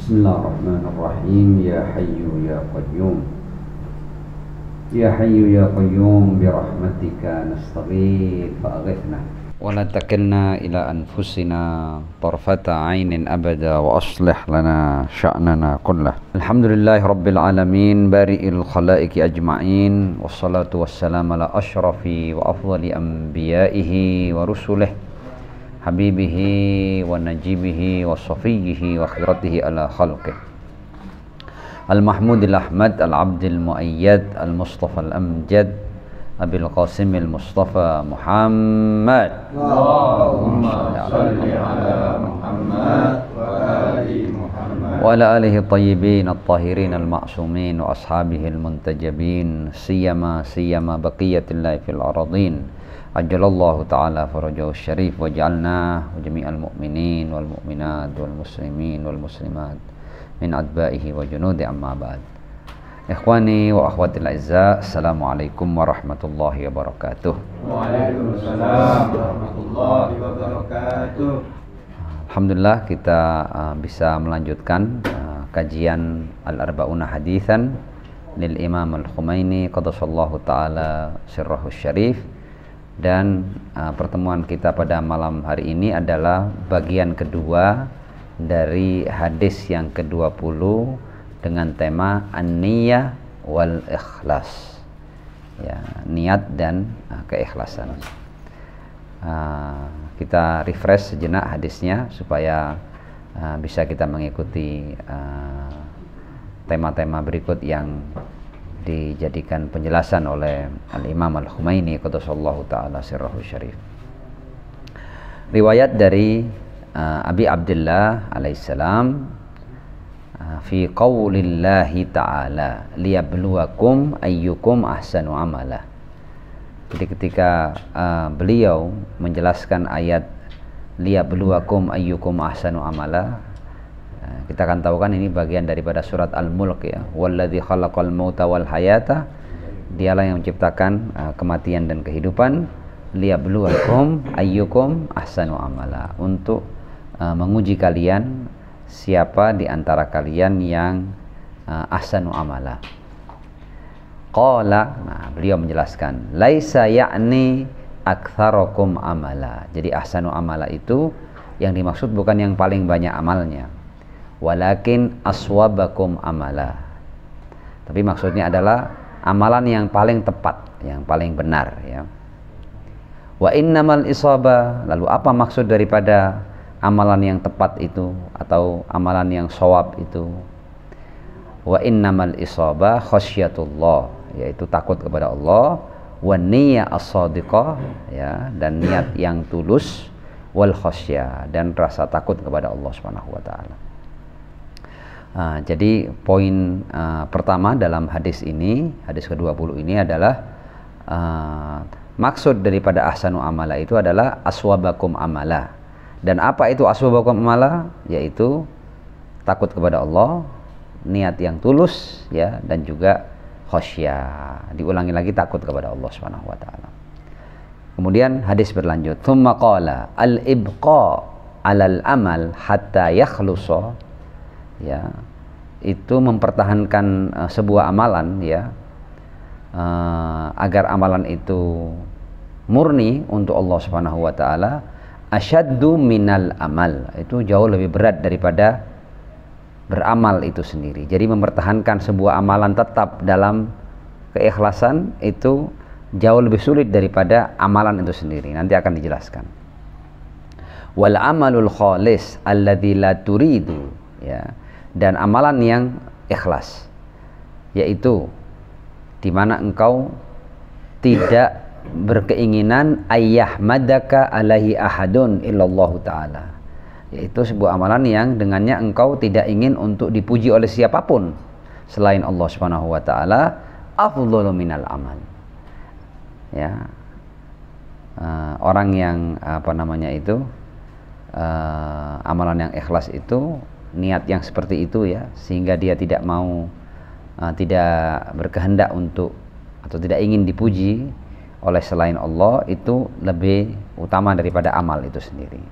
Bismillahirrahmanirrahim. Ya Hayyu ya Qayyum. Ya Hayyu ya Qayyum bi rahmatika nastaghith fa'aghithna wa la takilna ila anfusina tarfata 'ainin abada wa aslih lana sya'nana kullah. Alhamdulillahi rabbil alamin bari'il khalaiqi ajma'in wassalatu wassalamu ala ashrafi wa afdali anbiya'ihi wa rusulihi habibihi wa najibihi wa safiyihi wa khiratihi ala khalqih al-mahmudil ahmad al-abdil muayyad al-mustafa al-amjad abil qasimil mustafa Muhammad. Allahumma salli ala Muhammad wa ali Muhammad wa ala alihi tayyibin at-tahirin al-ma'sumin wa ashabihi al-muntajabin siyama baqiyatillahi fil aradin. Ajalallahu ta'ala farajahu syarif wa ja'alna wa jami'al mu'minin wal mu'minat wal muslimin wal muslimat min adba'ihi wa junudi amma ba'd. Ikhwani wa akhwatil a'izza, assalamualaikum warahmatullahi wabarakatuh. Waalaikumsalam warahmatullahi wabarakatuh. Alhamdulillah kita bisa melanjutkan kajian Al-Arba'una Haditsan lil Imam Al-Khumaini qaddasallahu ta'ala sirrahu syarif. Dan pertemuan kita pada malam hari ini adalah bagian kedua dari hadis yang ke-20 dengan tema an-niyah wal ikhlas, ya, niat dan keikhlasan. Kita refresh sejenak hadisnya supaya bisa kita mengikuti tema-tema berikut yang dijadikan penjelasan oleh Al-Imam Al-Khumaini qaddasallahu ta'ala sirrahu syarif. Riwayat dari Abi Abdullah alaihissalam fi qaulillahi ta'ala liyabluwakum ayyukum ahsanu amala. Jadi ketika beliau menjelaskan ayat liyabluwakum ayyukum ahsanu amala, kita akan tahu kan ini bagian daripada surat Al-Mulk, ya. Walladzi khalaqal mauta wal hayata, dialah yang menciptakan kematian dan kehidupan. Liyabluwakum ayyukum ahsanu amala, untuk menguji kalian siapa di antara kalian yang ahsanu amala. Qala, nah beliau menjelaskan, laisa ya'ni aktsarakum amala. Jadi ahsanu amala itu yang dimaksud bukan yang paling banyak amalnya, walakin aswabakum amala. Tapi maksudnya adalah amalan yang paling tepat, yang paling benar, ya. Wa innamal isaba, lalu apa maksud daripada amalan yang tepat itu atau amalan yang shawab itu? Wa innamal isaba khasyatullah, yaitu takut kepada Allah, wa niyyah as-shadiqah, ya, dan niat yang tulus, wal khasyah, dan rasa takut kepada Allah Subhanahu wa taala. Jadi poin pertama dalam hadis ini, hadis ke-20 ini adalah maksud daripada ahsanu amala itu adalah aswabakum amala. Dan apa itu aswabakum amala? Yaitu takut kepada Allah, niat yang tulus, ya, dan juga khasyah. Diulangi lagi, takut kepada Allah Subhanahu wa taala. Kemudian hadis berlanjut, tsumma qala al-ibqa 'alal amal hatta yakhlusa, ya, itu mempertahankan sebuah amalan, ya, agar amalan itu murni untuk Allah Subhanahu wa taala, asyaddu minal amal, itu jauh lebih berat daripada beramal itu sendiri. Jadi mempertahankan sebuah amalan tetap dalam keikhlasan itu jauh lebih sulit daripada amalan itu sendiri. Nanti akan dijelaskan. Wal amalul khalis alladzi la turidu, ya, dan amalan yang ikhlas, yaitu di mana engkau tidak berkeinginan ayyahmadaka alaihi ahadun illallahu ta'ala, yaitu sebuah amalan yang dengannya engkau tidak ingin untuk dipuji oleh siapapun selain Allah Subhanahu wa taala, afdhalu minal amal, ya. Orang yang amalan yang ikhlas itu, niat yang seperti itu, ya, sehingga dia tidak mau tidak berkehendak untuk atau tidak ingin dipuji oleh selain Allah, itu lebih utama daripada amal itu sendiri.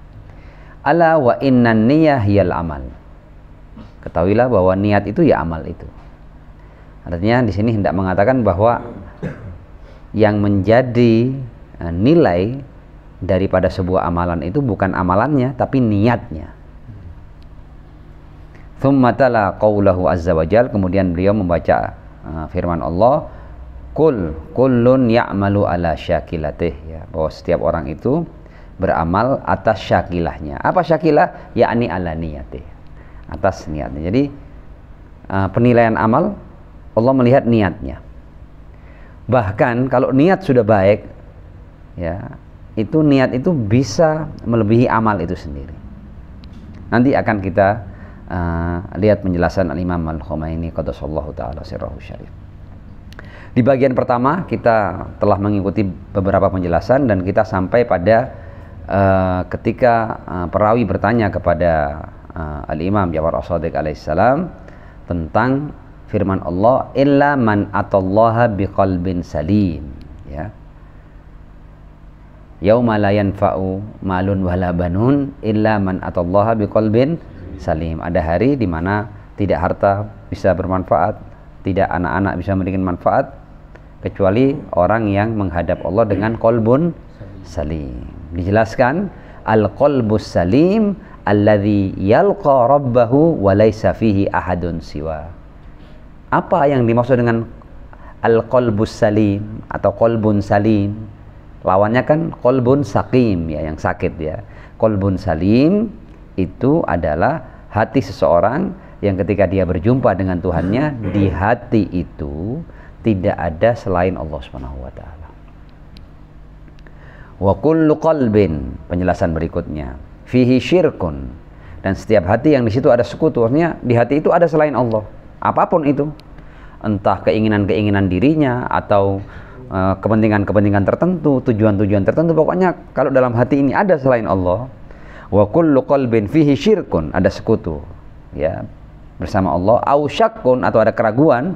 Ala wa innan niyyah hiyal amal. Ketahuilah bahwa niat itu ya amal itu. Artinya di sini hendak mengatakan bahwa yang menjadi nilai daripada sebuah amalan itu bukan amalannya tapi niatnya. Tsumma tala qaulahu azza wajal, kemudian beliau membaca firman Allah, Qul kullun ya'malu ala syakilatih, ya, bahwa setiap orang itu beramal atas syakilahnya. Apa syakilah? Yakni ala niyatih, atas niatnya. Jadi penilaian amal Allah melihat niatnya. Bahkan kalau niat sudah baik, ya, itu niat itu bisa melebihi amal itu sendiri. Nanti akan kita lihat penjelasan Al-Imam Al-Khomeini qaddasallahu ta'ala sirrahu syarif. Di bagian pertama kita telah mengikuti beberapa penjelasan dan kita sampai pada ketika perawi bertanya kepada Al-Imam Ja'far As-Shadiq alaihissalam tentang firman Allah, illa man atallaha biqalbin salim, ya. Yauma la yanfa'u malun wala banun illa man atallaha biqalbin salim. Ada hari di mana tidak harta bisa bermanfaat, tidak anak-anak bisa memberikan manfaat kecuali orang yang menghadap Allah dengan qalbun salim. Dijelaskan al-qalbus salim alladzi yalqa rabbahu wa laisa fihi ahadun siwa. Apa yang dimaksud dengan al-qalbus salim atau qalbun salim? Lawannya kan qalbun saqim, ya, yang sakit, ya. Qalbun salim itu adalah hati seseorang yang ketika dia berjumpa dengan Tuhannya, di hati itu tidak ada selain Allah Subhanahu wa taala. Wa kullu qalbin, penjelasan berikutnya, fihi syirkun, dan setiap hati yang di situ ada sekutu, artinya di hati itu ada selain Allah. Apapun itu, entah keinginan-keinginan dirinya atau kepentingan-kepentingan tertentu, tujuan-tujuan tertentu, pokoknya kalau dalam hati ini ada selain Allah. Wa kullu qalbin fihi syirkun, ada sekutu, ya, bersama Allah. Au syakkun, atau ada keraguan,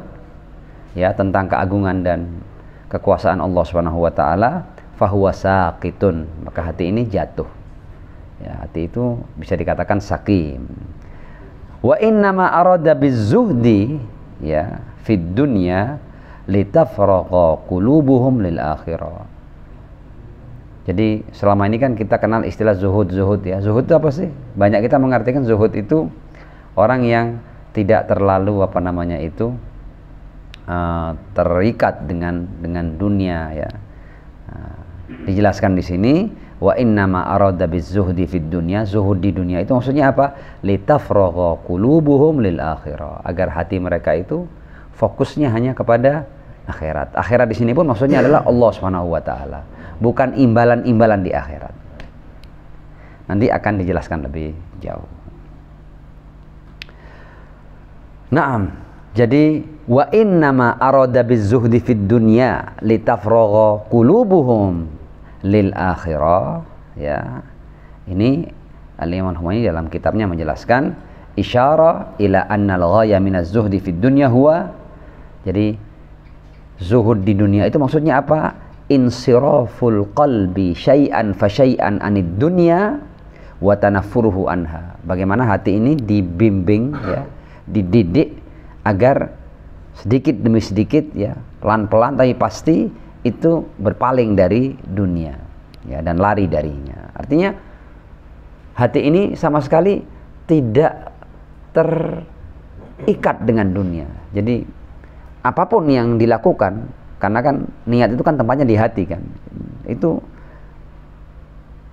ya, tentang keagungan dan kekuasaan Allah Subhanahu wa taala, fahuwa saqitun, maka hati ini jatuh. Ya, hati itu bisa dikatakan sakim. Wa innama arada bizuhdi, ya, fid dunya litafraqa qulubuhum lil akhirah. Jadi selama ini kan kita kenal istilah zuhud, ya. Zuhud itu apa sih? Banyak kita mengartikan zuhud itu orang yang tidak terlalu terikat dengan dunia, ya. Dijelaskan di sini, wa innama arada bizuhdi fid dunya, zuhud di dunia itu maksudnya apa? Litafraqa qulubuhum lil akhirah, agar hati mereka itu fokusnya hanya kepada akhirat. Akhirat di sini pun maksudnya adalah Allah Subhanahu wa taala, bukan imbalan-imbalan di akhirat. Nanti akan dijelaskan lebih jauh. Naam, jadi wa innama arada bizuhdi fid dunya litafragha qulubuhum lil akhirah, ya. Ini Al-Imam Khomeini dalam kitabnya menjelaskan isyarah ila annal ghaya minaz zuhdi fid dunya huwa, jadi zuhud di dunia itu maksudnya apa? Insiraful qalbi syai'an fa syai'an anid dunya wa tanaffuruhu anha. Bagaimana hati ini dibimbing, ya, dididik agar sedikit demi sedikit, ya, pelan-pelan tapi pasti itu berpaling dari dunia, ya, dan lari darinya. Artinya hati ini sama sekali tidak terikat dengan dunia. Jadi apapun yang dilakukan, karena kan niat itu kan tempatnya di hati kan, itu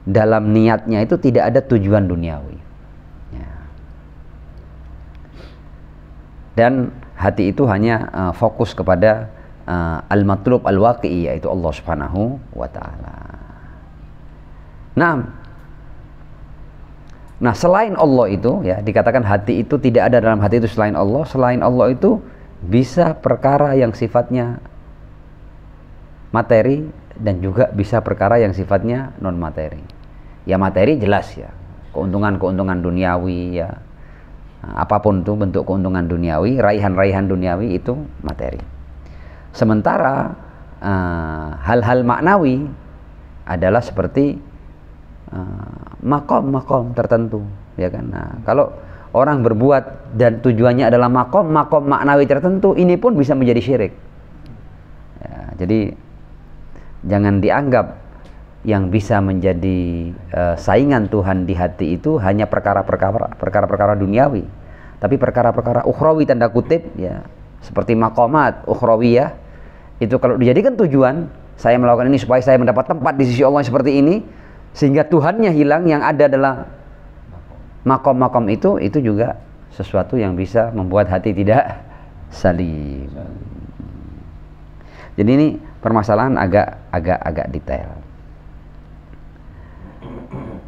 dalam niatnya itu tidak ada tujuan duniawi, ya. Dan hati itu hanya fokus kepada al-matlub al-waqi'i, yaitu Allah Subhanahu wa ta'ala. Nah, selain Allah itu, ya, dikatakan hati itu tidak ada dalam hati itu selain Allah. Selain Allah itu bisa perkara yang sifatnya materi dan juga bisa perkara yang sifatnya non materi. Ya, materi jelas, ya, keuntungan-keuntungan duniawi, ya, apapun itu bentuk keuntungan duniawi, raihan-raihan duniawi itu materi. Sementara hal-hal maknawi adalah seperti makom-makom tertentu, ya kan. Nah, kalau orang berbuat dan tujuannya adalah makom maknawi tertentu, ini pun bisa menjadi syirik. Ya, jadi jangan dianggap yang bisa menjadi saingan Tuhan di hati itu hanya perkara-perkara duniawi, tapi perkara-perkara ukhrawi tanda kutip ya, seperti makomat ukhrawiyah itu kalau dijadikan tujuan, saya melakukan ini supaya saya mendapat tempat di sisi Allah seperti ini, sehingga Tuhannya hilang, yang ada adalah makom itu juga sesuatu yang bisa membuat hati tidak salim. Jadi ini permasalahan agak detail.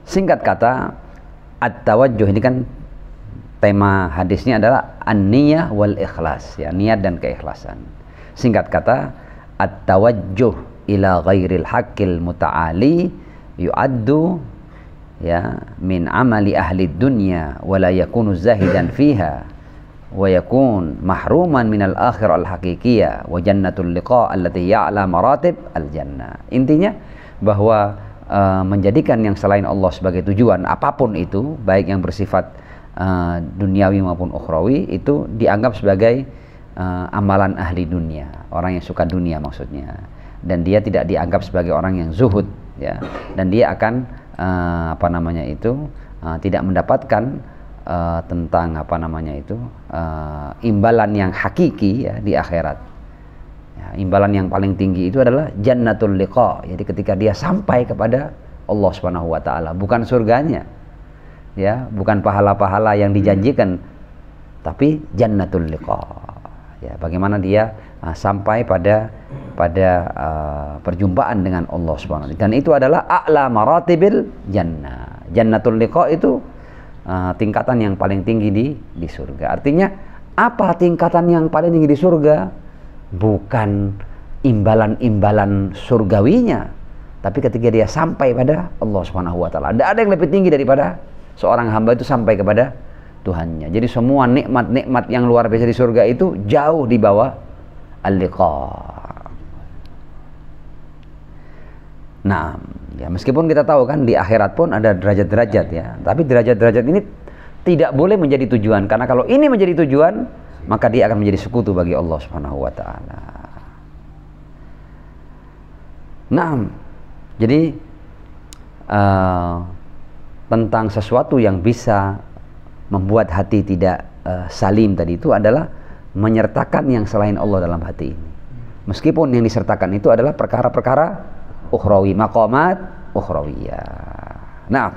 Singkat kata, at-tawajjuh ini kan tema hadisnya adalah an-niyah wal ikhlas, ya, niat dan keikhlasan. Singkat kata, at-tawajjuh ila ghairil haqqil muta'ali yu'addu ya min amali ahli dunya wa la yakunu zahidan fiha wa yakun mahruman minal akhirah al-haqiqiyah wa jannatul liqa allati ya'la maratib al-jannah. Intinya bahwa menjadikan yang selain Allah sebagai tujuan apapun itu, baik yang bersifat duniawi maupun ukhrawi, itu dianggap sebagai amalan ahli dunia, orang yang suka dunia maksudnya, dan dia tidak dianggap sebagai orang yang zuhud ya, dan dia akan tidak mendapatkan tentang imbalan yang hakiki ya di akhirat. Ya, imbalan yang paling tinggi itu adalah jannatul liqa. Jadi ketika dia sampai kepada Allah Subhanahu wa taala, bukan surganya. Ya, bukan pahala-pahala yang dijanjikan, tapi jannatul liqa. Ya, bagaimana dia sampai pada perjumpaan dengan Allah Subhanahu wa taala. Dan itu adalah a'la maratibil jannah. Jannatul liqa itu tingkatan yang paling tinggi di surga. Artinya apa tingkatan yang paling tinggi di surga? Bukan imbalan-imbalan surgawinya, tapi ketika dia sampai pada Allah Subhanahu wa taala. Tidak ada yang lebih tinggi daripada seorang hamba itu sampai kepada Tuhannya. Jadi semua nikmat-nikmat yang luar biasa di surga itu jauh di bawah al-liqa. Nah, ya meskipun kita tahu kan di akhirat pun ada derajat-derajat ya, tapi derajat-derajat ini tidak boleh menjadi tujuan, karena kalau ini menjadi tujuan, maka dia akan menjadi sekutu bagi Allah Subhanahu wa taala. Nah, jadi tentang sesuatu yang bisa membuat hati tidak salim tadi itu adalah menyertakan yang selain Allah dalam hati ini. Meskipun yang disertakan itu adalah perkara-perkara ukhrawi, maqamat ukhrawiyah. Nah,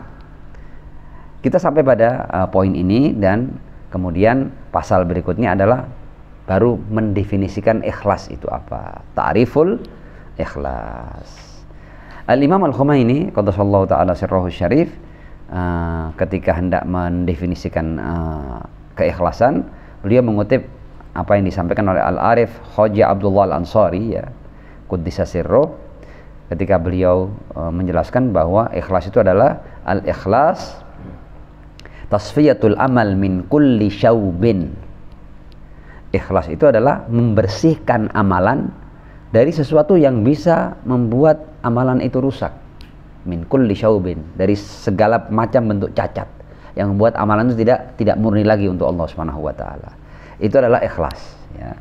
kita sampai pada poin ini, dan kemudian pasal berikutnya adalah baru mendefinisikan ikhlas itu apa. Ta'riful ikhlas. Al-Imam Al-Khumaini qaddasallahu ta'ala sirrahu syarif ketika hendak mendefinisikan keikhlasan, beliau mengutip apa yang disampaikan oleh Al-Arif Khaja Abdullah Al-Ansari ya, Quddisa sirruh, ketika beliau menjelaskan bahwa ikhlas itu adalah al-ikhlas tasfiyatul amal min kulli syaubin. Ikhlas itu adalah membersihkan amalan dari sesuatu yang bisa membuat amalan itu rusak. Min kulli syaubin, dari segala macam bentuk cacat yang membuat amalan itu tidak murni lagi untuk Allah Subhanahu wa taala. Itu adalah ikhlas ya.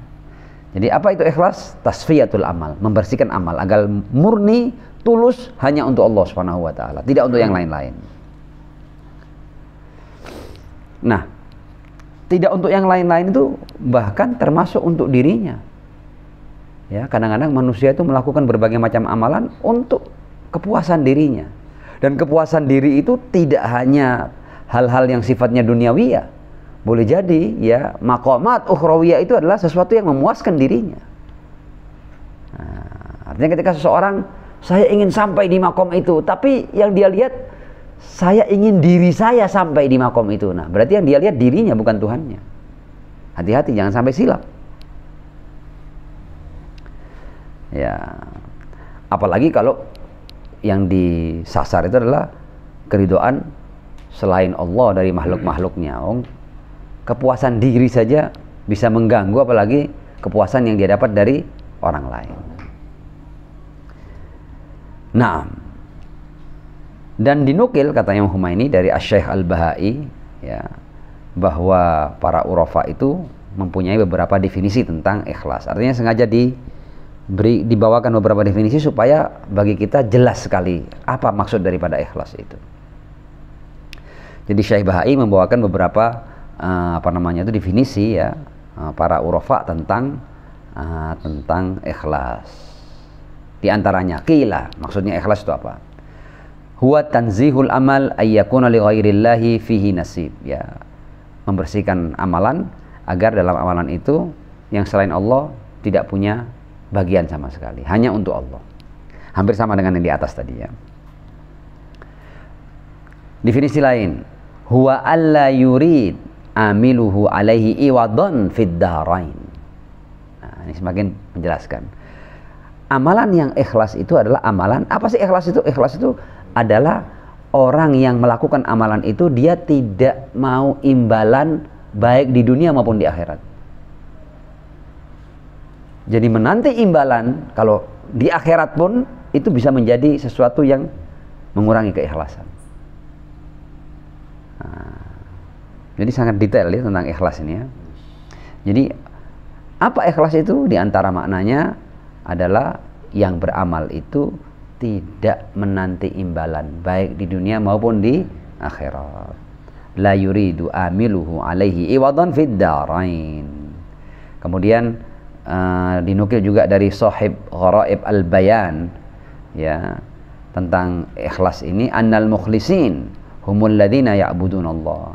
Jadi apa itu ikhlas? Tasfiyatul amal, membersihkan amal agar murni, tulus hanya untuk Allah Subhanahu wa taala, tidak untuk yang lain-lain. Nah, tidak untuk yang lain-lain itu bahkan termasuk untuk dirinya. Ya, kadang-kadang manusia itu melakukan berbagai macam amalan untuk kepuasan dirinya. Dan kepuasan diri itu tidak hanya hal-hal yang sifatnya duniawiyah. Boleh jadi ya maqamat ukhrawiyah itu adalah sesuatu yang memuaskan dirinya. Nah, artinya ketika seseorang, saya ingin sampai di maqam itu, tapi yang dia lihat, saya ingin diri saya sampai di makom itu. Nah, berarti yang dia lihat dirinya, bukan Tuhannya. Hati-hati, jangan sampai silap. Ya, apalagi kalau yang disasar itu adalah keridhaan selain Allah dari makhluk-makhluknya. Kepuasan diri saja bisa mengganggu, apalagi kepuasan yang dia dapat dari orang lain. Nah, dan dinukil kata Imam Khumaini dari Asy-Syaikh Al-Bahai ya, bahwa para urafa itu mempunyai beberapa definisi tentang ikhlas. Artinya sengaja dibawakan beberapa definisi supaya bagi kita jelas sekali apa maksud daripada ikhlas itu. Jadi Syekh Bahai membawakan beberapa definisi ya para urafa tentang ikhlas. Di antaranya qila, maksudnya ikhlas itu apa? Huwa tanzihul amal ayyakuna li ghairillahi fihi nasib, ya. Membersihkan amalan agar dalam amalan itu yang selain Allah tidak punya bagian sama sekali, hanya untuk Allah. Hampir sama dengan yang di atas tadi ya. Definisi lain, huwa alla yurid amiluhu alaihi iwadon fid darain. Nah, ini semakin menjelaskan. Amalan yang ikhlas itu adalah amalan, apa sih ikhlas itu? Ikhlas itu adalah orang yang melakukan amalan itu dia tidak mau imbalan baik di dunia maupun di akhirat. Jadi menanti imbalan kalau di akhirat pun itu bisa menjadi sesuatu yang mengurangi keikhlasan. Nah, jadi sangat detail ya tentang ikhlas ini ya. Jadi apa ikhlas itu? Di antara maknanya adalah yang beramal itu tidak menanti imbalan baik di dunia maupun di akhirat. La yuridu amiluhu alaihi iwadan fid darain. Kemudian dinukil juga dari Shahib Gharaib al-Bayan ya tentang ikhlas ini, annal mukhlisin humul ladzina ya'budunallah.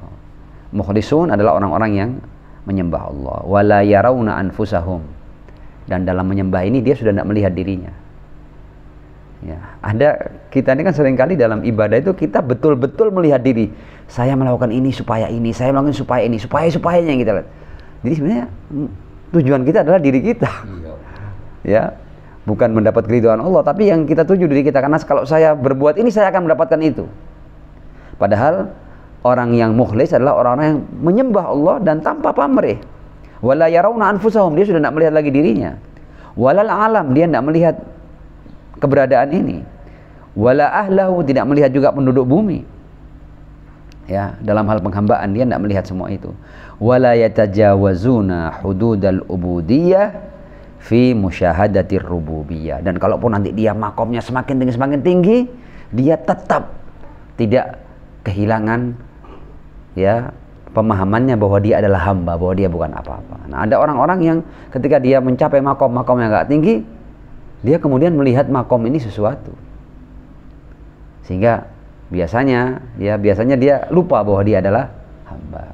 Mukhlisun adalah orang-orang yang menyembah Allah. Wala yarawna anfusahum, dan dalam menyembah ini dia sudah tidak melihat dirinya. Ya, ada kita ini kan seringkali dalam ibadah itu kita betul-betul melihat diri. Saya melakukan ini supaya ini, saya melakukan supaya ini, supaya-supayanya yang kita lihat. Jadi sebenarnya tujuan kita adalah diri kita. Ya, bukan mendapat keridhaan Allah, tapi yang kita tuju diri kita, karena kalau saya berbuat ini saya akan mendapatkan itu. Padahal orang yang mukhlis adalah orang-orang yang menyembah Allah dan tanpa pamrih. Wala yarawna anfusahum, dia sudah tidak melihat lagi dirinya. Walal alam, dia tidak melihat keberadaan ini. Wala ahlahu, tidak melihat juga penduduk bumi. Ya, dalam hal penghambaan dia tidak melihat semua itu. Wala yatajawazuna hududal ubudiyah fi musyahadatir rububiyah. Dan kalaupun nanti dia makomnya semakin tinggi, dia tetap tidak kehilangan ya pemahamannya bahwa dia adalah hamba, bahwa dia bukan apa-apa. Nah, ada orang-orang yang ketika dia mencapai makom yang agak tinggi, dia kemudian melihat makom ini sesuatu, sehingga biasanya dia lupa bahwa dia adalah hamba.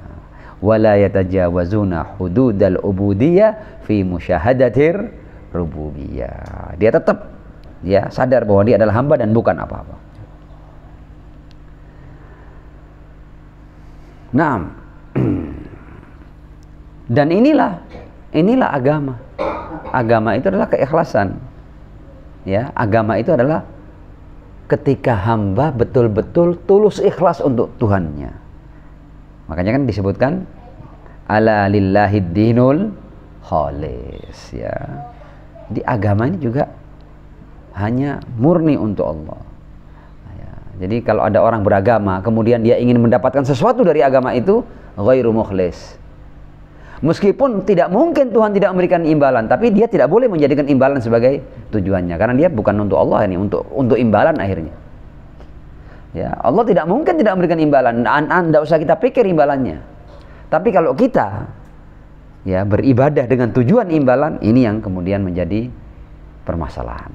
Wala yatajawazuna hududal ubudiyah fi musyahadatir rububiyah. Dia tetap ya sadar bahwa dia adalah hamba dan bukan apa-apa. Nah, dan inilah agama. Agama itu adalah keikhlasan. Ya, agama itu adalah ketika hamba betul-betul tulus ikhlas untuk Tuhannya. Makanya kan disebutkan ala lillahid dinul khalis ya. Di agama ini juga hanya murni untuk Allah. Ya, jadi kalau ada orang beragama kemudian dia ingin mendapatkan sesuatu dari agama itu, ghairu mukhlis. Meskipun tidak mungkin Tuhan tidak memberikan imbalan, tapi dia tidak boleh menjadikan imbalan sebagai tujuannya, karena dia bukan untuk Allah ini, untuk imbalan akhirnya. Ya, Allah tidak mungkin tidak memberikan imbalan. Tidak usah kita pikir imbalannya. Tapi kalau kita ya beribadah dengan tujuan imbalan, ini yang kemudian menjadi permasalahan.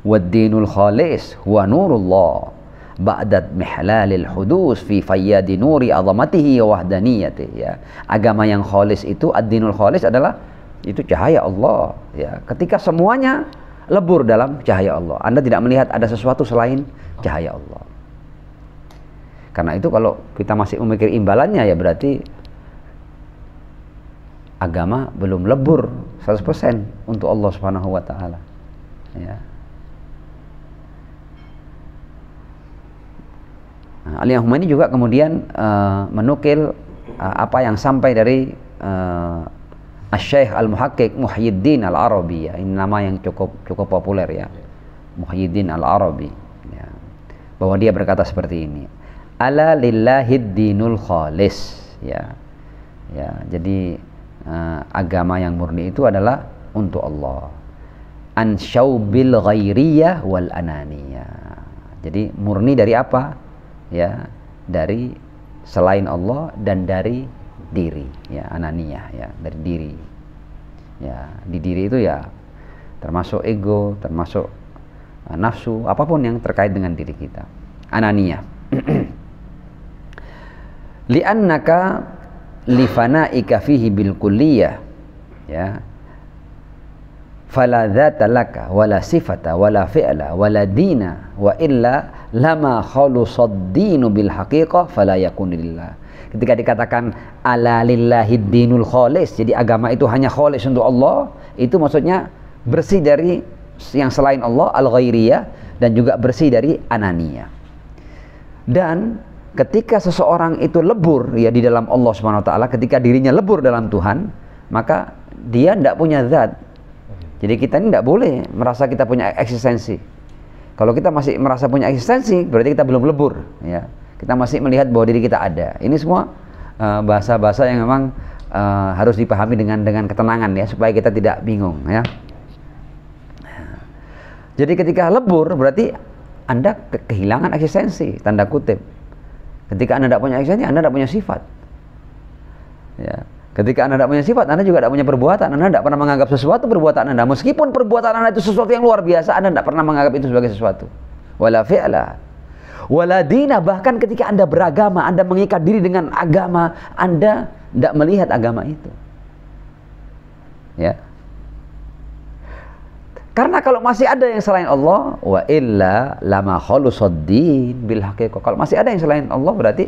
Wad-dinul khalis huwa nurullah ba'dat mihlalil hudus fi fayyadi nuri azamatihi wa wahdaniyatihi ya. Agama yang khalis itu, ad-dinul khalis adalah itu cahaya Allah ya. Ketika semuanya lebur dalam cahaya Allah, Anda tidak melihat ada sesuatu selain cahaya Allah. Karena itu kalau kita masih memikir imbalannya, ya berarti agama belum lebur 100% untuk Allah Subhanahu wa taala. Ya. Nah, Al-Yahumani juga kemudian menukil apa yang sampai dari Asy-Syaikh Al-Muhaqqiq Muhyiddin Al-Arabi ya. Ini nama yang cukup populer ya. Muhyiddin Al-Arabi ya. Bahwa dia berkata seperti ini. ala lillahid dinul khalis, ya. Ya, jadi agama yang murni itu adalah untuk Allah. An syaubil ghairiyah wal ananiyah. Jadi murni dari apa? Ya, dari selain Allah dan dari diri, ya, ananiyah, ya, dari diri. Ya, di diri itu ya termasuk ego, termasuk nafsu, apapun yang terkait dengan diri kita. Ananiyah. Li'annaka lifana'ika fihi bil kulliyah, ya, fala dzata laka wala sifata wala fi'la wala dina wa illa lama khalusad dinu bil haqiqah fala yakun lillah. Ketika dikatakan ala lillahid dinul khalis, jadi agama itu hanya khalis untuk Allah, itu maksudnya bersih dari yang selain Allah, al-ghairiyah, dan juga bersih dari ananiyah. Dan ketika seseorang itu lebur, ya, di dalam Allah Subhanahu wa taala, ketika dirinya lebur dalam Tuhan, maka dia tidak punya zat. Jadi kita ini tidak boleh merasa kita punya eksistensi. Kalau kita masih merasa punya eksistensi, berarti kita belum lebur, ya. Kita masih melihat bahwa diri kita ada. Ini semua bahasa-bahasa yang memang harus dipahami dengan ketenangan, ya, supaya kita tidak bingung, ya. Jadi ketika lebur berarti Anda kehilangan eksistensi, tanda kutip. Ketika Anda tidak punya eksistensi, Anda tidak punya sifat. Ya. Ketika Anda tidak punya sifat, Anda juga tidak punya perbuatan. Anda tidak pernah menganggap sesuatu perbuatan Anda. Meskipun perbuatan Anda itu sesuatu yang luar biasa, Anda tidak pernah menganggap itu sebagai sesuatu. Wala fi'la, wala dina. Bahkan ketika Anda beragama, Anda mengikat diri dengan agama, Anda tidak melihat agama itu. Ya. Karena kalau masih ada yang selain Allah, wa illa lama khalusaddin bil haqiqah. Kalau masih ada yang selain Allah, berarti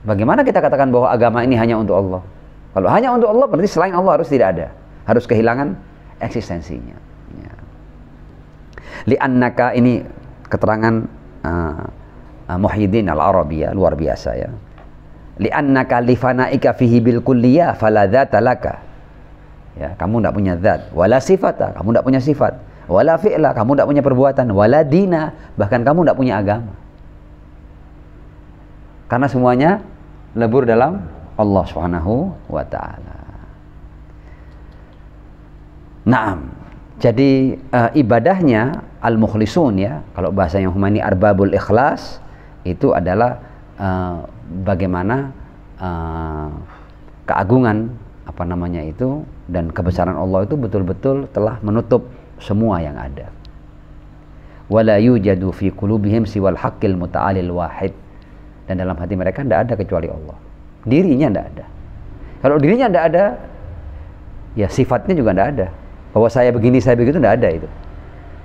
bagaimana kita katakan bahwa agama ini hanya untuk Allah? Kalau hanya untuk Allah, berarti selain Allah harus tidak ada, harus kehilangan eksistensinya. Ya. Li'annaka, ini keterangan Muhyiddin Al-Arabiyah, luar biasa, ya. Li'annaka lifana'ika fihi bil kulliyah fala dzata laka. Ya, kamu tidak punya zat, wala sifata, kamu tidak punya sifat, wala fi'la, kamu tidak punya perbuatan, wala dina, bahkan kamu tidak punya agama. Karena semuanya lebur dalam Allah Subhanahu wa ta'ala. Naam. Jadi ibadahnya al-mukhlisun, ya, kalau bahasa yang humani arbabul ikhlas, itu adalah bagaimana keagungan itu dan kebesaran Allah itu betul-betul telah menutup semua yang ada. Wala yujadu fi qulubihim siwal haqqil muta'alil wahid. Dan dalam hati mereka tidak ada kecuali Allah. Dirinya tidak ada. Kalau dirinya tidak ada, ya sifatnya juga tidak ada. Bahwa saya begini, saya begitu, tidak ada itu.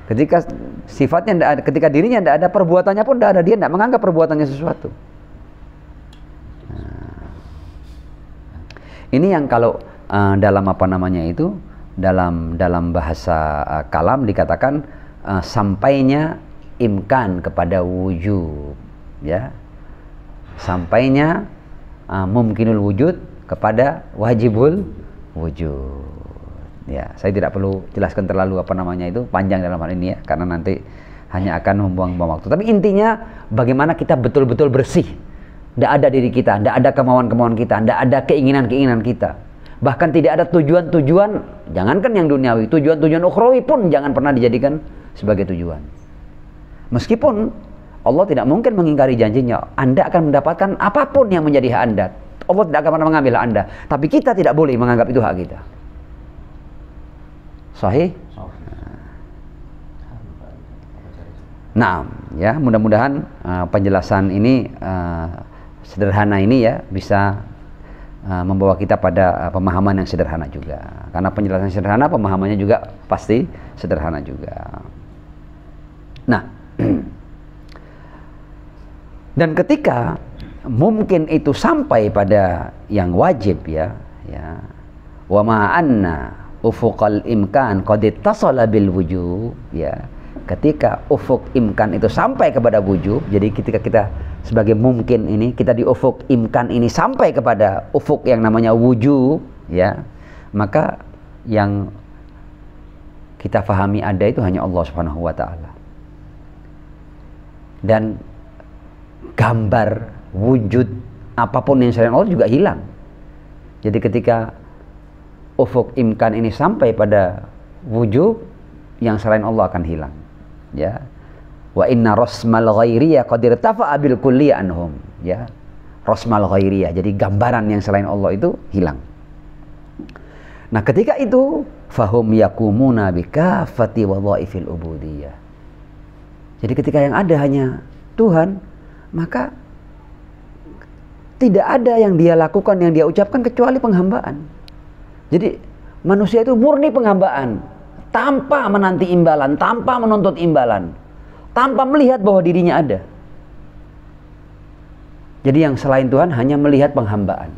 Ketika sifatnya tidak ada, ketika dirinya tidak ada, perbuatannya pun tidak ada. Dia tidak menganggap perbuatannya sesuatu. Ini yang kalau dalam dalam bahasa kalam dikatakan sampainya imkan kepada wujud, ya, sampainya mumkinul wujud kepada wajibul wujud. Ya, saya tidak perlu jelaskan terlalu itu panjang dalam hal ini, ya, karena nanti hanya akan membuang-buang waktu. Tapi intinya bagaimana kita betul-betul bersih. Tidak ada diri kita, tidak ada kemauan-kemauan kita, tidak ada keinginan-keinginan kita. Bahkan tidak ada tujuan-tujuan, jangankan yang duniawi, tujuan-tujuan ukhrawi pun jangan pernah dijadikan sebagai tujuan. Meskipun Allah tidak mungkin mengingkari janjinya, Anda akan mendapatkan apapun yang menjadi hak Anda. Allah tidak akan pernah mengambil hak Anda. Tapi kita tidak boleh menganggap itu hak kita. Sahih? Nah, ya, mudah-mudahan penjelasan ini sederhana ini, ya, bisa membawa kita pada pemahaman yang sederhana juga. Karena penjelasan sederhana, pemahamannya juga pasti sederhana juga. Nah, dan ketika mungkin itu sampai pada yang wajib, ya, wa ma'anna ufuqal imkan qad ittasala bil wujub, ya. Ketika ufuk imkan itu sampai kepada wujub, jadi ketika kita sebagai mungkin ini, kita di ufuk imkan ini sampai kepada ufuk yang namanya wujub, ya, maka yang kita fahami ada itu hanya Allah Subhanahu wa ta'ala. Dan gambar, wujud apapun yang selain Allah juga hilang. Jadi ketika ufuk imkan ini sampai pada wujud yang selain Allah akan hilang. Ya. Wa inna rasmal ghairiyah qad irtafa'a bil kulli anhum. Ya. Rasmal ghairiyah. Jadi gambaran yang selain Allah itu hilang. Nah, ketika itu fahum yakumuna bi kafati wadhaifil ubudiyah. Jadi ketika yang ada hanya Tuhan, maka tidak ada yang dia lakukan, yang dia ucapkan kecuali penghambaan. Jadi manusia itu murni penghambaan, tanpa menanti imbalan, tanpa menuntut imbalan, tanpa melihat bahwa dirinya ada. Jadi yang selain Tuhan hanya melihat penghambaan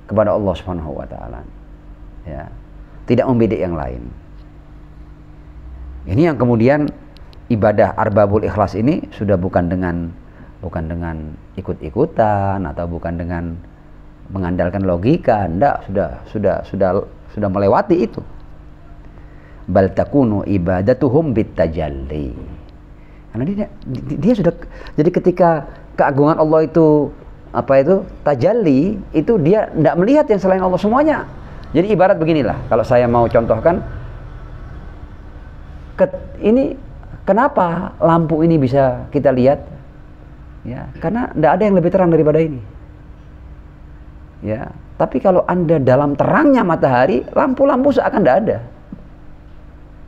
kepada Allah Subhanahu wa taala. Ya. Tidak membidik yang lain. Ini yang kemudian ibadah arbabul ikhlas ini sudah bukan dengan ikut-ikutan atau bukan dengan mengandalkan logika, enggak, sudah melewati itu. Bal takunu ibadatuhum bitajalli. Karena dia sudah, jadi ketika keagungan Allah itu tajalli, itu dia enggak melihat yang selain Allah semuanya. Jadi ibarat beginilah, kalau saya mau contohkan, ini kenapa lampu ini bisa kita lihat? Ya, karena tidak ada yang lebih terang daripada ini. Ya, tapi kalau Anda dalam terangnya matahari, lampu-lampu seakan tidak ada.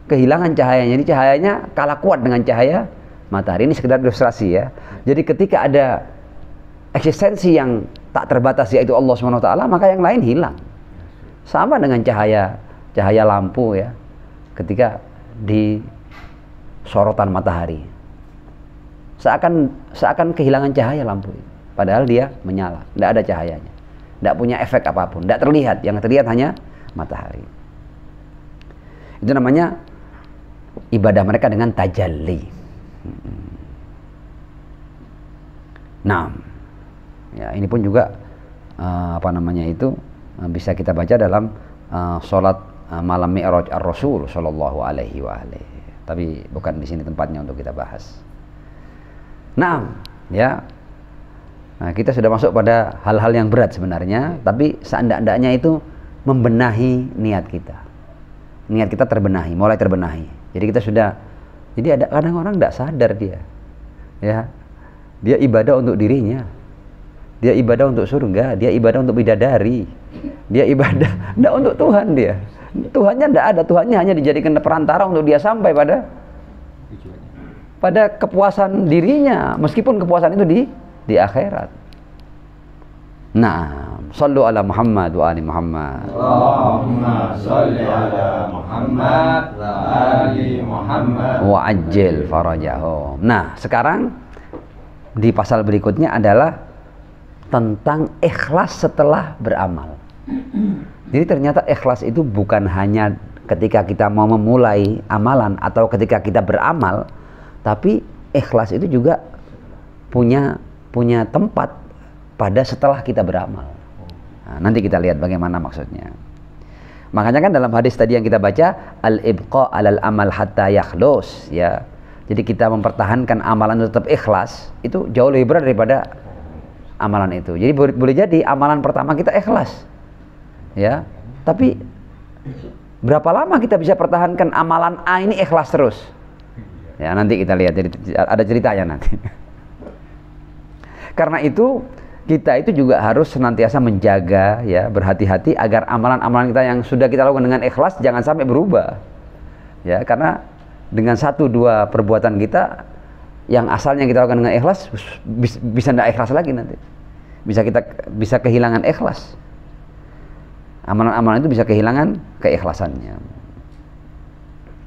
Kehilangan cahayanya, jadi cahayanya kalah kuat dengan cahaya matahari. Ini sekedar ilustrasi ya. Jadi ketika ada eksistensi yang tak terbatas yaitu Allah SWT, maka yang lain hilang. Sama dengan cahaya lampu ya. Ketika di sorotan matahari, seakan kehilangan cahaya lampu itu. Padahal dia menyala, tidak ada cahayanya, tidak punya efek apapun, tidak terlihat. Yang terlihat hanya matahari. Itu namanya ibadah mereka dengan tajalli. Nah, ya ini pun juga bisa kita baca dalam sholat malam Mi'raj ar-Rasul sallallahu alaihi wa alihi. Tapi bukan di sini tempatnya untuk kita bahas. Nah, ya. Nah, kita sudah masuk pada hal-hal yang berat sebenarnya, tapi seandainya itu membenahi niat kita. Niat kita terbenahi, mulai terbenahi. Jadi kita sudah, jadi ada kadang orang tidak sadar dia. Ya. Dia ibadah untuk dirinya. Dia ibadah untuk surga, dia ibadah untuk bidadari. Dia ibadah tidak untuk Tuhan dia. Tuhannya tidak ada, Tuhannya hanya dijadikan perantara untuk dia sampai pada kepuasan dirinya, meskipun kepuasan itu di akhirat. Nah, sallu ala Muhammad wa ali Muhammad. Allahumma salli ala Muhammad wa ali Muhammad Wa ajil farajahum. Nah, sekarang di pasal berikutnya adalah tentang ikhlas setelah beramal. Jadi ternyata ikhlas itu bukan hanya ketika kita mau memulai amalan atau ketika kita beramal, tapi ikhlas itu juga punya tempat pada setelah kita beramal. Nah, nanti kita lihat bagaimana maksudnya. Makanya kan dalam hadis tadi yang kita baca, al-ibqa alal amal hatta yakhlus, ya. Jadi kita mempertahankan amalan tetap ikhlas itu jauh lebih berat daripada amalan itu. Jadi boleh jadi amalan pertama kita ikhlas. Ya, tapi berapa lama kita bisa pertahankan amalan A ini ikhlas terus? Ya, nanti kita lihat, jadi ada ceritanya nanti. Karena itu kita itu juga harus senantiasa menjaga, ya, berhati-hati agar amalan-amalan kita yang sudah kita lakukan dengan ikhlas jangan sampai berubah. Ya, karena dengan 1-2 perbuatan kita yang asalnya kita lakukan dengan ikhlas bisa tidak ikhlas lagi nanti. Bisa kehilangan ikhlas. Amalan-amalan itu bisa kehilangan keikhlasannya.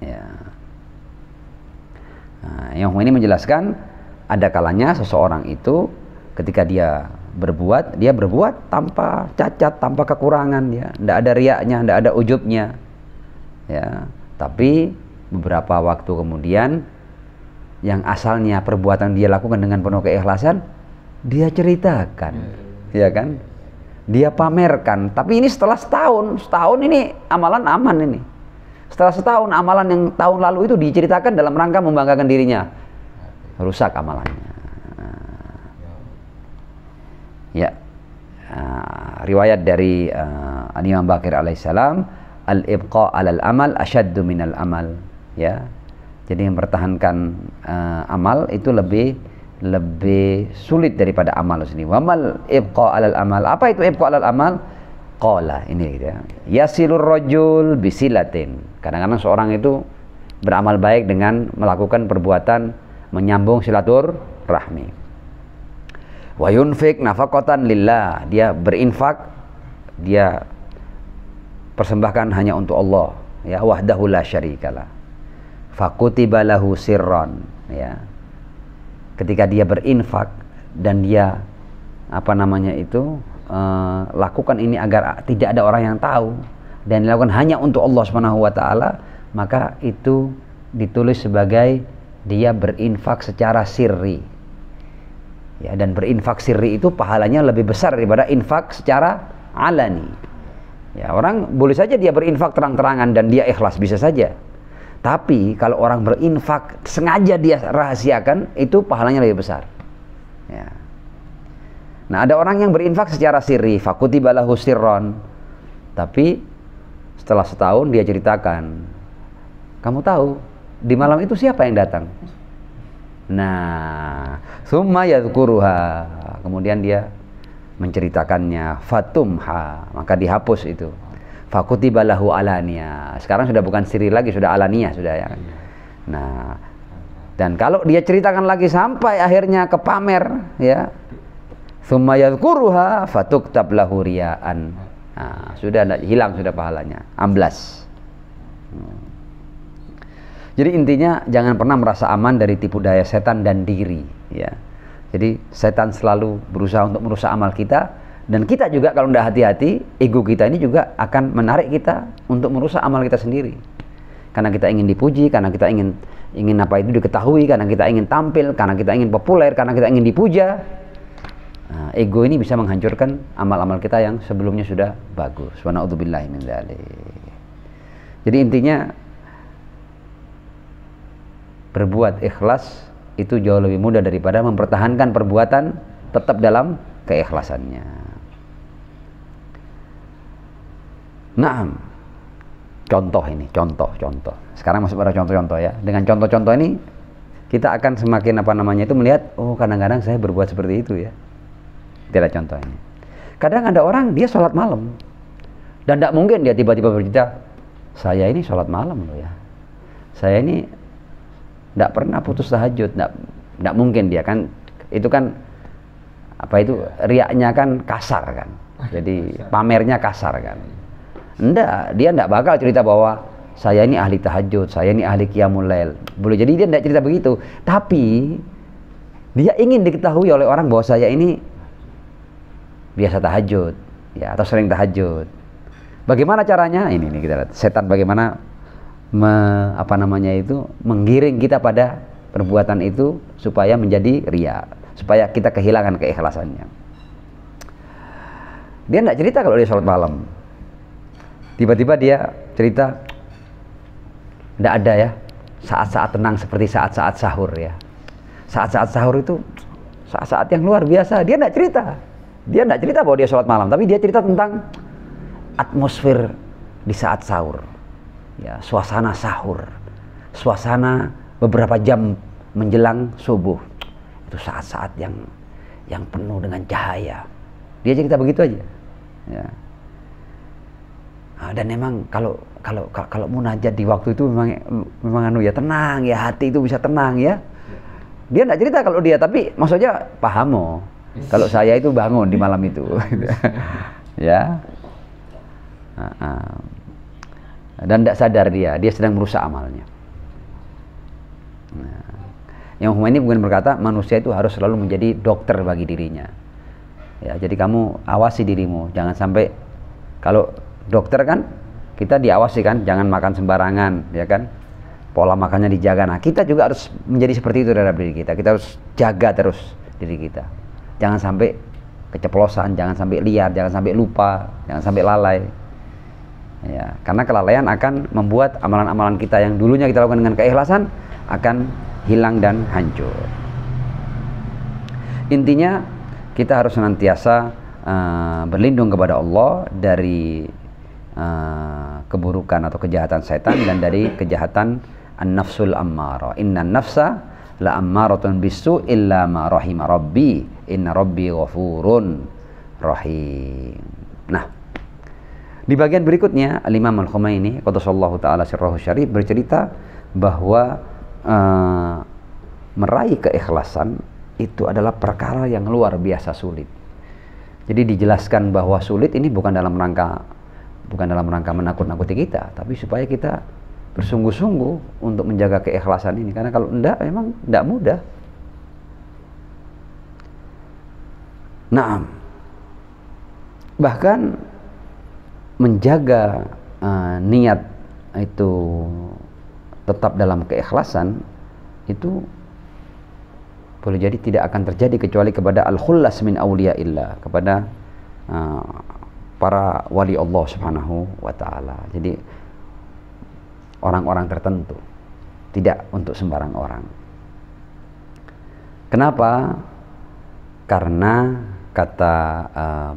Ya. Nah, yang ini menjelaskan ada kalanya seseorang itu ketika dia berbuat tanpa cacat, tanpa kekurangan, ya, tidak ada riaknya, tidak ada ujubnya, ya. Tapi beberapa waktu kemudian, yang asalnya perbuatan dia lakukan dengan penuh keikhlasan, dia ceritakan, ya kan? Dia pamerkan. Tapi ini setelah setahun ini amalan aman ini. Setelah setahun amalan yang tahun lalu itu diceritakan dalam rangka membanggakan dirinya. rusak amalannya. Ya, riwayat dari Imam Baqir alaihissalam, al-ibqa alal amal asyaddu minal amal. Ya, jadi mempertahankan amal itu lebih sulit daripada amal sendiri. Wamal ibqa alal amal. Apa itu ibqa alal amal? Qala, ini gitu ya. Yasilur rajul bisilatin. Kadang-kadang seorang itu beramal baik dengan melakukan perbuatan menyambung silaturahmi. Wa yunfik nafaqatan lillah. Dia berinfak, dia persembahkan hanya untuk Allah, ya, wahdahu la syarikalah. Fakutiba lahu sirran, ya. Ketika dia berinfak dan dia lakukan ini agar tidak ada orang yang tahu dan dilakukan hanya untuk Allah Subhanahu wa taala, maka itu ditulis sebagai dia berinfak secara sirri. Ya, dan berinfak sirri itu pahalanya lebih besar daripada infak secara alani. Ya, orang boleh saja dia berinfak terang-terangan dan dia ikhlas, bisa saja. Tapi kalau orang berinfak sengaja dia rahasiakan, itu pahalanya lebih besar. Ya. Nah, ada orang yang berinfak secara sirri, fakutiba lahu sirron. Tapi setelah setahun dia ceritakan, kamu tahu di malam itu siapa yang datang? Nah, summa yadhkuruha, kemudian dia menceritakannya, fatumha, maka dihapus itu. Fakutiba lahu alaniya. Sekarang sudah bukan sirri lagi, sudah alaniyah sudah, ya. Nah, dan kalau dia ceritakan lagi sampai akhirnya ke pamer, ya, summa yadhkuruha fatuktab lahu riya'an. Nah, sudah hilang sudah pahalanya, amblas. Jadi intinya jangan pernah merasa aman dari tipu daya setan dan diri, ya. Jadi setan selalu berusaha untuk merusak amal kita, dan kita juga kalau tidak hati-hati, ego kita ini juga akan menarik kita untuk merusak amal kita sendiri. Karena kita ingin dipuji, karena kita ingin apa itu diketahui, karena kita ingin tampil, karena kita ingin populer, karena kita ingin dipuja. Nah, ego ini bisa menghancurkan amal-amal kita yang sebelumnya sudah bagus. Wa na'udzubillahi min dzalik. Jadi intinya berbuat ikhlas itu jauh lebih mudah daripada mempertahankan perbuatan tetap dalam keikhlasannya. Nah, contoh ini, contoh. Sekarang masuk pada contoh-contoh, ya. Dengan contoh-contoh ini kita akan semakin melihat, oh kadang-kadang saya berbuat seperti itu, ya. Tidak contoh ini. Kadang ada orang dia sholat malam dan tidak mungkin dia tiba-tiba bercerita, saya ini sholat malam loh, ya. Saya ini tidak pernah putus tahajud, tidak mungkin dia kan, itu kan riaknya kan kasar kan, jadi pamernya kasar kan. Dia tidak bakal cerita bahwa saya ini ahli tahajud, saya ini ahli qiyamul lail. Boleh jadi dia tidak cerita begitu, tapi dia ingin diketahui oleh orang bahwa saya ini biasa tahajud, ya, atau sering tahajud. Bagaimana caranya? Ini kita lihat setan bagaimana menggiring kita pada perbuatan itu supaya menjadi riya, supaya kita kehilangan keikhlasannya. Dia tidak cerita kalau dia sholat malam. Tiba-tiba dia cerita, tidak ada, ya, saat-saat tenang seperti saat-saat sahur, ya. Saat-saat sahur itu saat-saat yang luar biasa. Dia tidak cerita bahwa dia sholat malam, tapi dia cerita tentang atmosfer di saat sahur, ya, suasana sahur, suasana beberapa jam menjelang subuh. Itu saat-saat yang penuh dengan cahaya. Dia cerita begitu aja, ya. Dan memang kalau munajat di waktu itu memang ya tenang, ya, hati itu bisa tenang, ya. Dia tidak cerita kalau dia, tapi maksudnya paham kalau saya itu bangun di malam itu. Ya. Dan tidak sadar dia sedang merusak amalnya. Nah, yang ini bukan berkata manusia itu harus selalu menjadi dokter bagi dirinya, ya. Jadi kamu awasi dirimu, jangan sampai, kalau dokter kan kita diawasi kan, jangan makan sembarangan, ya kan, pola makannya dijaga. Nah, kita juga harus menjadi seperti itu terhadap diri kita. Kita harus jaga terus diri kita, jangan sampai keceplosan, jangan sampai liar, jangan sampai lupa, jangan sampai lalai, ya. Karena kelalaian akan membuat amalan-amalan kita yang dulunya kita lakukan dengan keikhlasan akan hilang dan hancur. Intinya kita harus senantiasa berlindung kepada Allah dari keburukan atau kejahatan setan dan dari kejahatan an-nafsul ammara. Innan nafsa la ammaratun bisu illa ma rahima rabbi inna rabbi ghafurun rahim. Nah, di bagian berikutnya Al-Imam Al-Khumaini qaddasallahu taala sirrahu syarif bercerita bahwa meraih keikhlasan itu adalah perkara yang luar biasa sulit. Jadi dijelaskan bahwa sulit ini bukan dalam rangka menakut-nakuti kita, tapi supaya kita bersungguh-sungguh untuk menjaga keikhlasan ini, karena kalau enggak memang enggak mudah. Nah, bahkan menjaga niat itu tetap dalam keikhlasan itu boleh jadi tidak akan terjadi kecuali kepada al-khullas min awliyaillah, kepada para wali Allah Subhanahu wa taala. Jadi orang-orang tertentu, tidak untuk sembarang orang. Kenapa? Karena kata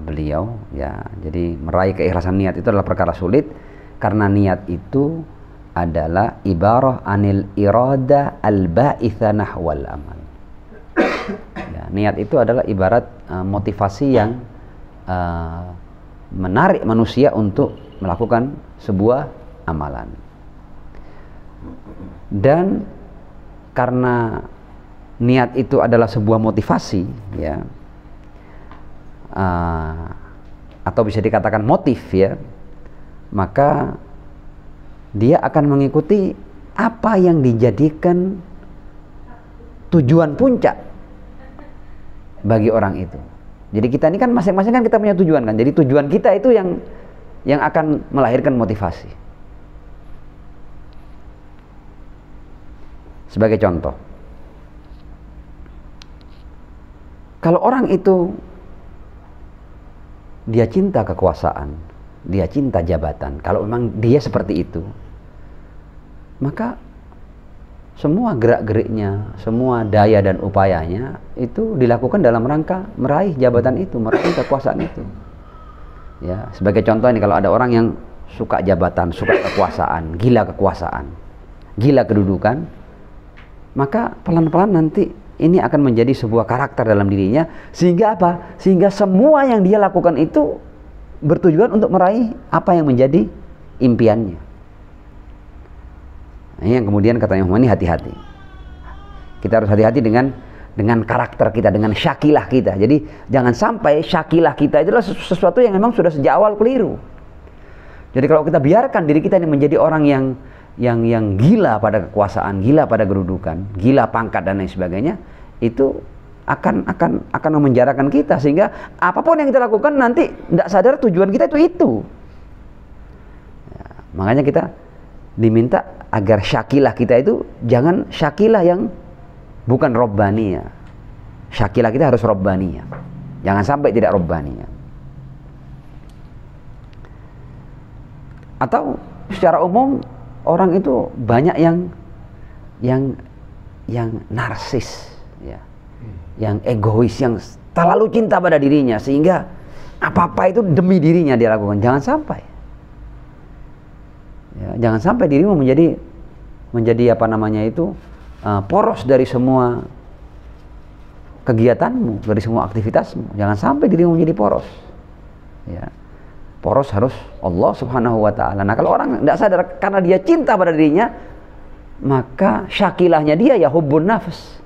beliau ya, jadi meraih keikhlasan niat itu adalah perkara sulit karena niat itu adalah ibarah anil irada al-ba'itha nahwal amal. Ya, niat itu adalah ibarat motivasi yang menarik manusia untuk melakukan sebuah amalan. Dan karena niat itu adalah sebuah motivasi, ya, atau bisa dikatakan motif, ya, maka dia akan mengikuti apa yang dijadikan tujuan puncak bagi orang itu. Jadi kita ini kan masing-masing kan kita punya tujuan kan. Jadi tujuan kita itu yang akan melahirkan motivasi. Sebagai contoh, kalau orang itu dia cinta kekuasaan, dia cinta jabatan, kalau memang dia seperti itu, maka semua gerak-geriknya, semua daya dan upayanya itu dilakukan dalam rangka meraih jabatan itu, meraih kekuasaan itu. Ya, sebagai contoh ini, kalau ada orang yang suka jabatan, suka kekuasaan, gila kedudukan, maka pelan-pelan nanti ini akan menjadi sebuah karakter dalam dirinya, sehingga apa? Sehingga semua yang dia lakukan itu bertujuan untuk meraih apa yang menjadi impiannya. Ini yang kemudian katanya ini hati-hati. Kita harus hati-hati dengan karakter kita, dengan syakilah kita. Jadi jangan sampai syakilah kita itu adalah sesuatu yang memang sudah sejak awal keliru. Jadi kalau kita biarkan diri kita ini menjadi orang yang gila pada kekuasaan, gila pada kedudukan, gila pangkat dan lain sebagainya, itu akan memenjarakan kita, sehingga apapun yang kita lakukan nanti tidak sadar tujuan kita itu. Ya, makanya kita diminta agar syakilah kita itu jangan syakilah yang bukan robbaniyah. Syakilah kita harus robbaniyah. Jangan sampai tidak robbaniyah. Atau secara umum orang itu banyak yang narsis, ya, yang egois, yang terlalu cinta pada dirinya sehingga apa-apa itu demi dirinya dia lakukan. Jangan sampai. Ya, jangan sampai dirimu menjadi apa namanya itu poros dari semua kegiatanmu, dari semua aktivitasmu. Jangan sampai dirimu menjadi poros. Ya. Poros harus Allah Subhanahu wa taala. Nah, kalau orang tidak sadar karena dia cinta pada dirinya, maka syakilahnya dia ya hubbun nafs.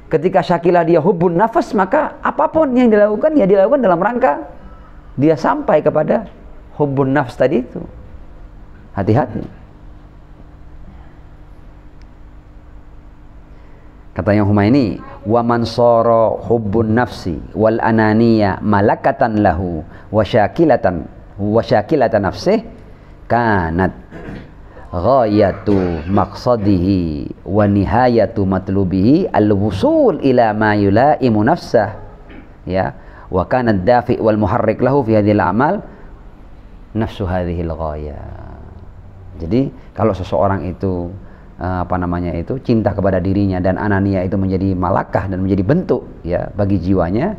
Ketika syakilah dia hubbun nafs, maka apapun yang dilakukan ya dilakukan dalam rangka dia sampai kepada hubbun nafs tadi itu. Hati-hati. Katanya Humaini, wa man sara hubbun nafsi wal ananiya malakatan lahu wa syakilatan nafsih kanat ghayatu maqsadihi wa nihayatu matlubihi al-wusul ila ma yulaimu nafsah, ya, wa kana ad-dafi wal muharrik lahu fi hadhil a'mal nafsu hadhil ghayah. Jadi kalau seseorang itu apa namanya itu, cinta kepada dirinya, dan anania itu menjadi malakah dan menjadi bentuk ya bagi jiwanya,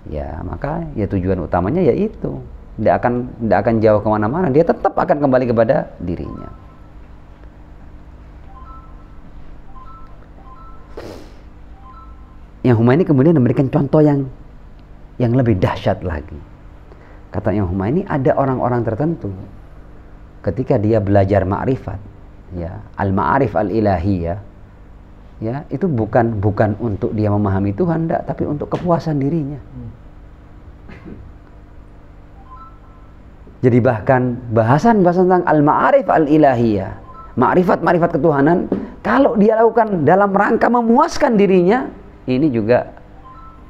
ya maka ya tujuan utamanya yaitu tidak akan jauh kemana-mana, dia tetap akan kembali kepada dirinya. Yang Humaini kemudian memberikan contoh yang lebih dahsyat lagi. Kata yang Humaini, ada orang-orang tertentu ketika dia belajar ma'rifat, ya, al-ma'arif al-ilahiyah, ya, itu bukan untuk dia memahami Tuhan, enggak, tapi untuk kepuasan dirinya. Jadi bahkan bahasan tentang al-ma'arif al-ilahiyah, ma'rifat ketuhanan, kalau dia lakukan dalam rangka memuaskan dirinya, ini juga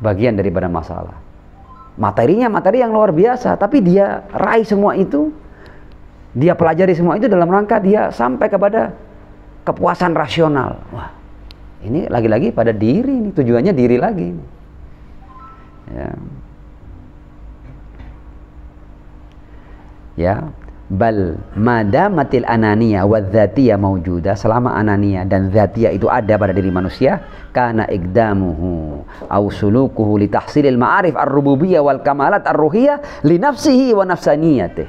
bagian daripada masalah. Materinya materi yang luar biasa, tapi dia raih semua itu, dia pelajari semua itu dalam rangka dia sampai kepada kepuasan rasional. Wah, ini lagi-lagi pada diri, ini tujuannya diri lagi. Ya, bal madamatil ananiya wa dzatiyah maujuda, selama ananiya dan dzatiyah itu ada pada diri manusia, kana iqdamuhu aw sulukuhu li tahsilil ma'arif ar-rububiyyah wal kamalat ar-ruhiyah li nafsihi wa nafsaniyatih.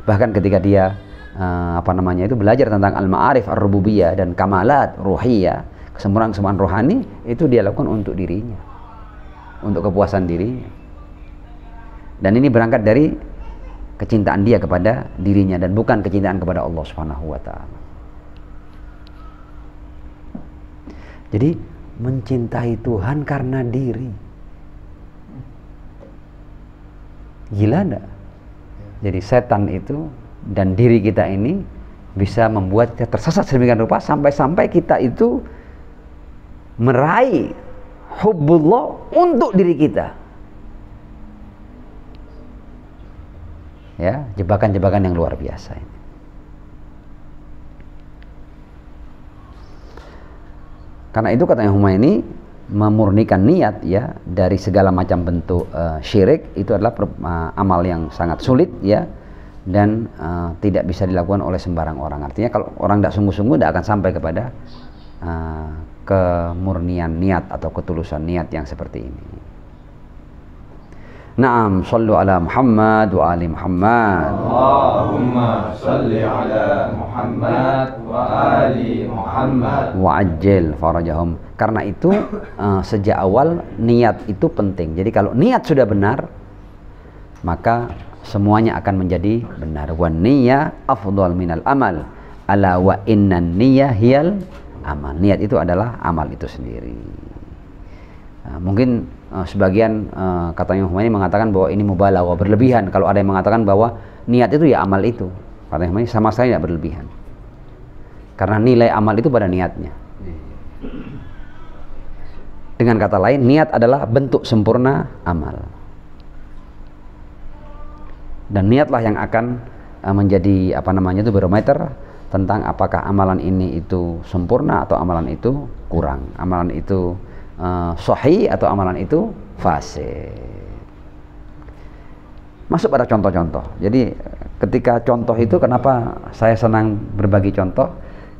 Bahkan ketika dia itu belajar tentang al-ma'arif ar-rububiyyah dan kamalat ruhiyah, kesempurnaan rohani, itu dia lakukan untuk dirinya, untuk kepuasan dirinya. Dan ini berangkat dari kecintaan dia kepada dirinya dan bukan kecintaan kepada Allah Subhanahu wa taala. Jadi mencintai Tuhan karena diri. Gila enggak? Jadi setan itu dan diri kita ini bisa membuat kita tersesat sedemikian rupa sampai kita itu meraih hubbullah untuk diri kita. Ya, jebakan-jebakan yang luar biasa ini. Karena itu katanya Humaini, memurnikan niat ya dari segala macam bentuk syirik itu adalah amal yang sangat sulit ya, dan tidak bisa dilakukan oleh sembarang orang. Artinya kalau orang tidak sungguh-sungguh tidak akan sampai kepada kemurnian niat atau ketulusan niat yang seperti ini. Naam, sallu ala Muhammad wa ali Muhammad. Allahumma salli ala Muhammad wa ali Muhammad. Wa ajil farajahum. Karena itu sejak awal niat itu penting. Jadi kalau niat sudah benar, maka semuanya akan menjadi benar. Wa niyya afdal minal amal. Ala wa innan niyya hiyal amal. Niat itu adalah amal itu sendiri. Mungkin sebagian katanya Humaini mengatakan bahwa ini mubalaghah, berlebihan kalau ada yang mengatakan bahwa niat itu ya amal itu. Katanya Humaini sama sekali tidak berlebihan, karena nilai amal itu pada niatnya. Dengan kata lain, niat adalah bentuk sempurna amal, dan niatlah yang akan menjadi barometer tentang apakah amalan ini itu sempurna atau amalan itu kurang, amalan itu sahih atau amalan itu fasid. Masuk pada contoh-contoh. Jadi ketika contoh itu, kenapa saya senang berbagi contoh?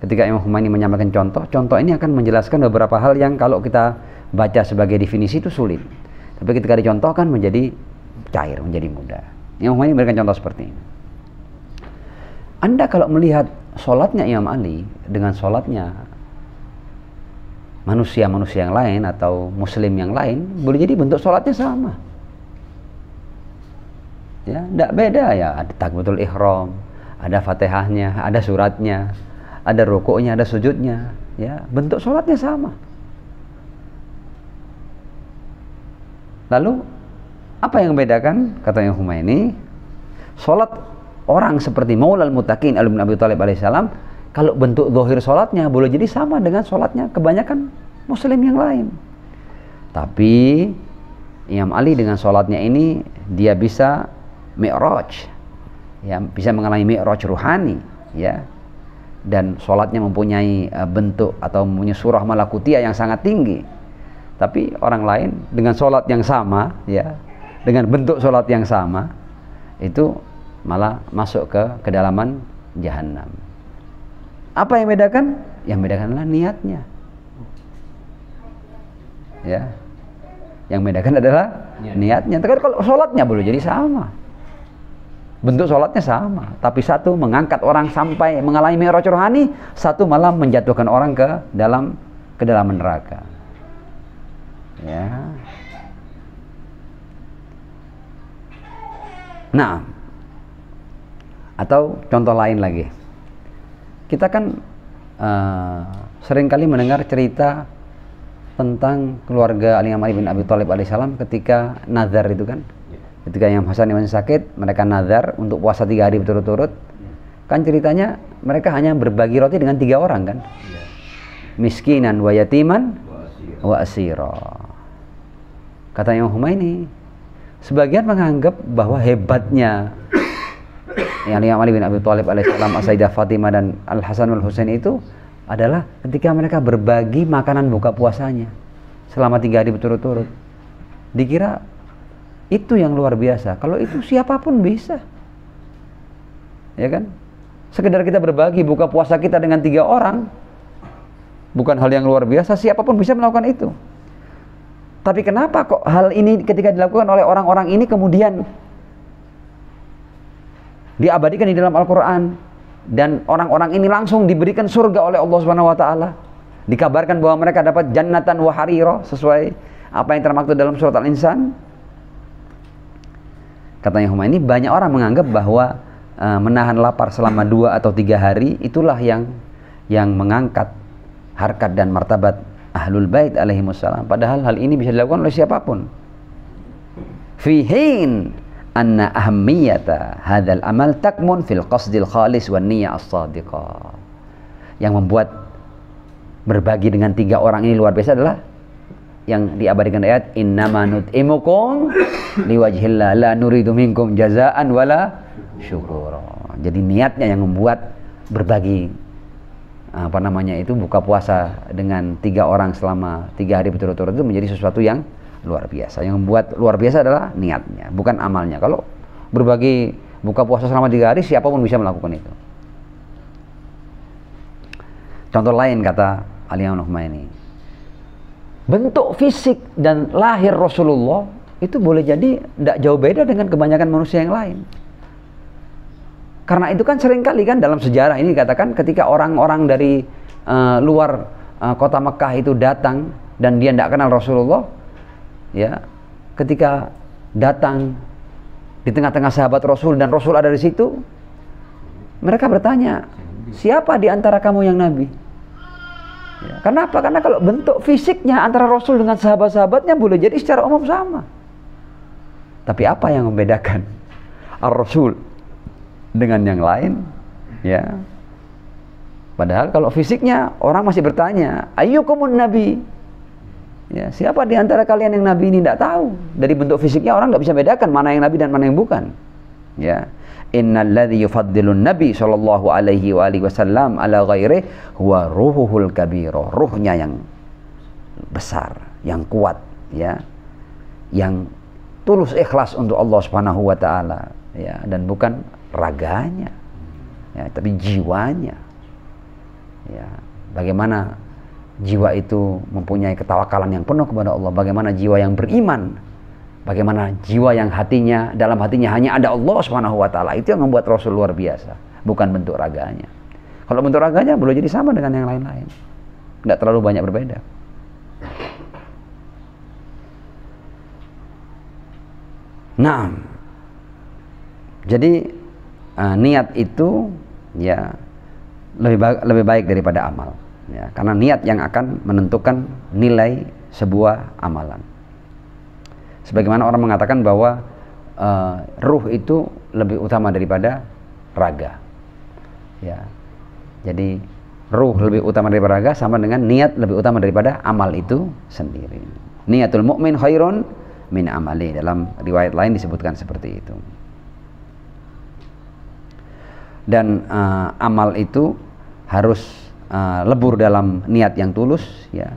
Ketika Imam Humaini menyampaikan contoh ini akan menjelaskan beberapa hal yang kalau kita baca sebagai definisi itu sulit, tapi ketika dicontohkan menjadi cair, menjadi mudah. Imam Humaini memberikan contoh seperti ini. Anda kalau melihat sholatnya Imam Ali dengan sholatnya manusia-manusia yang lain atau muslim yang lain, boleh jadi bentuk sholatnya sama ya, tidak beda ya, ada takbiratul ihram, ada fatihahnya, ada suratnya, ada rukuknya, ada sujudnya ya, bentuk sholatnya sama. Lalu apa yang membedakan? Katanya Humaini, sholat orang seperti Maulal Muttaqin Ali bin Abi Thalib alaihissalam, kalau bentuk zahir sholatnya boleh jadi sama dengan sholatnya kebanyakan muslim yang lain. Tapi Imam Ali dengan sholatnya ini dia bisa mi'raj, ya, bisa mengalami mi'raj ruhani, ya, dan sholatnya mempunyai bentuk atau mempunyai surah malakutiyah yang sangat tinggi. Tapi orang lain dengan sholat yang sama, ya, dengan bentuk sholat yang sama, itu malah masuk ke kedalaman jahanam. Apa yang membedakan? Yang membedakan adalah niatnya. Ya. Yang membedakan adalah niatnya. Tapi kalau sholatnya boleh jadi sama. Bentuk sholatnya sama, tapi satu mengangkat orang sampai mengalami mi'raj rohani, satu malah menjatuhkan orang ke dalam neraka. Ya. Nah, atau contoh lain lagi, kita kan seringkali mendengar cerita tentang keluarga Ali bin Abi Thalib alaihissalam ketika nazar itu kan. Ketika Imam Hasan masih sakit, mereka nazar untuk puasa 3 hari berturut-turut. Kan ceritanya mereka hanya berbagi roti dengan 3 orang kan? Miskinan wa yatiman wa asira. Kata Imam Humaini, sebagian menganggap bahwa hebatnya yang Ali bin Abi Thalib alaihissalam, Sayyidah Fatimah dan Al Hasan wal Husain itu adalah ketika mereka berbagi makanan buka puasanya selama 3 hari berturut-turut. Dikira itu yang luar biasa. Kalau itu siapapun bisa, ya kan? Sekedar kita berbagi buka puasa kita dengan 3 orang, bukan hal yang luar biasa. Siapapun bisa melakukan itu. Tapi kenapa kok hal ini ketika dilakukan oleh orang-orang ini kemudian diabadikan di dalam Al-Quran, dan orang-orang ini langsung diberikan surga oleh Allah Subhanahu Wa Taala? Dikabarkan bahwa mereka dapat jannatan wa harira, sesuai apa yang termaktub dalam surat Al-Insan. Katanya Humaini, banyak orang menganggap bahwa menahan lapar selama 2 atau 3 hari itulah yang mengangkat harkat dan martabat Ahlul Bait alaihimussalam. Padahal hal ini bisa dilakukan oleh siapapun. Fihin anna ahammiyata hadzal amal takmun fil qasdil khalis wan niyyah as-shadiqah. Yang membuat berbagi dengan 3 orang ini luar biasa adalah yang diabadikan ayat innama nut'imukum liwajhillah la nuridu minkum jazaan wala syukura. Jadi niatnya yang membuat berbagi itu buka puasa dengan 3 orang selama 3 hari berturut-turut itu menjadi sesuatu yang luar biasa. Yang membuat luar biasa adalah niatnya, bukan amalnya. Kalau berbagi buka puasa selama 3 hari, siapapun bisa melakukan itu. Contoh lain kata Al-Imam Humaini, bentuk fisik dan lahir Rasulullah itu boleh jadi tidak jauh beda dengan kebanyakan manusia yang lain. Karena itu kan seringkali kan dalam sejarah ini dikatakan ketika orang-orang dari luar kota Mekah itu datang dan dia tidak kenal Rasulullah, ya, ketika datang di tengah-tengah sahabat Rasul dan Rasul ada di situ, mereka bertanya, siapa di antara kamu yang Nabi? Ya, kenapa? Karena kalau bentuk fisiknya antara Rasul dengan sahabat-sahabatnya boleh jadi secara umum sama. Tapi apa yang membedakan Ar-Rasul dengan yang lain? Ya. Padahal kalau fisiknya orang masih bertanya, ayyukumun nabi? Ya, siapa di antara kalian yang nabi ini? Tidak tahu. Dari bentuk fisiknya orang tidak bisa bedakan mana yang nabi dan mana yang bukan. Ya. Innalladzi yufaddilun nabi sallallahu alaihi wa alihi wasallam ala ghairi huwa ruhuhul kabira. Ruhnya yang besar, yang kuat, ya. Yang tulus ikhlas untuk Allah Subhanahu wa taala, ya, dan bukan raganya. Ya, tapi jiwanya. Ya, bagaimana jiwa itu mempunyai ketawakalan yang penuh kepada Allah, bagaimana jiwa yang beriman, bagaimana jiwa yang dalam hatinya hanya ada Allah Subhanahu wa taala. Itu yang membuat Rasul luar biasa, bukan bentuk raganya. Kalau bentuk raganya boleh jadi sama dengan yang lain-lain, tidak terlalu banyak berbeda. Nah, jadi niat itu ya lebih baik daripada amal, ya, karena niat yang akan menentukan nilai sebuah amalan. Sebagaimana orang mengatakan bahwa ruh itu lebih utama daripada raga, ya. Jadi ruh lebih utama daripada raga sama dengan niat lebih utama daripada amal itu sendiri. Niatul mukmin khairun min amali, dalam riwayat lain disebutkan seperti itu. Dan amal itu harus lebur dalam niat yang tulus, ya.